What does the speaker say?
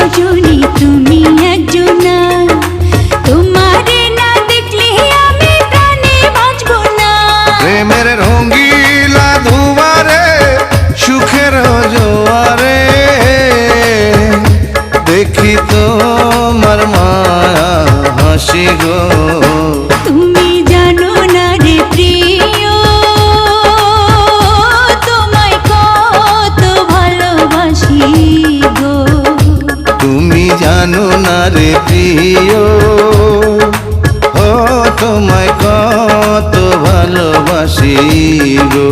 সজনী তুমি একজনা, তোমারে না দেখলে আমি প্রাণে বাঁচব না। প্রেমের রঙিলা দুয়ারে সুখের জোয়ারে দেখি তোমার মায়া হাসি গো। তুমি জানো না রে প্রিয়, তোমায় কত ভালোবাসি গো। তুমি জানো না রে প্রিয়, ও তোমায় কত ভালোবাসি গো।